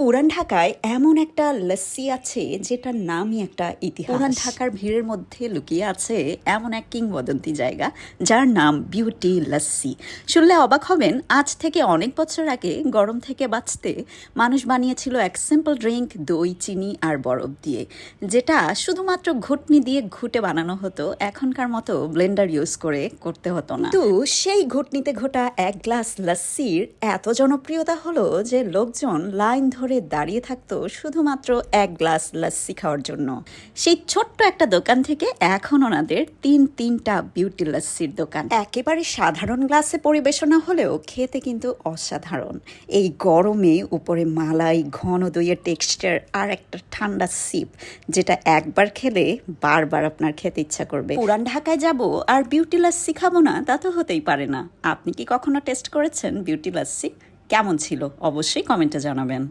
পুরান ঢাকায় এমন একটা লস্যি আছে যেটার নামই একটা ইতিহাস। পুরান ঢাকার ভিড়ের মধ্যে লুকিয়ে আছে এমন এক কিংবদন্তি জায়গা যার নাম বিউটি লস্যি। শুনলে অবাক হবেন, আজ থেকে অনেক বছর আগে গরম থেকে বাঁচতে মানুষ বানিয়েছিল এক সিম্পল ড্রিঙ্ক, দই, চিনি আর বরফ দিয়ে, যেটা শুধুমাত্র ঘুটনি দিয়ে ঘুটে বানানো হতো। এখনকার মতো ব্লেন্ডার ইউজ করে করতে হতো না। তো সেই ঘুটনিতে ঘোটা এক গ্লাস লস্যির এত জনপ্রিয়তা হলো যে লোকজন লাইন ধরে দাঁড়িয়ে থাকতো শুধুমাত্র এক গ্লাস লস্যি খাওয়ার জন্য। সেই ছোট্ট একটা দোকান থেকে এখন ওনাদের তিনটা বিউটি লস্যির দোকান। একেবারে সাধারণ গ্লাসে পরিবেশনা হলেও খেতে কিন্তু অসাধারণ। এই গরমে উপরে মালাই, ঘন দইয়ের টেক্সচার আর একটা ঠান্ডা সিপ, যেটা একবার খেলে বারবার আপনার খেতে ইচ্ছা করবে। পুরান ঢাকায় যাব আর বিউটি লস্যি খাবো না, তা তো হতেই পারে না। আপনি কি কখনো টেস্ট করেছেন বিউটি লস্যি? কেমন ছিল অবশ্যই কমেন্টে জানাবেন।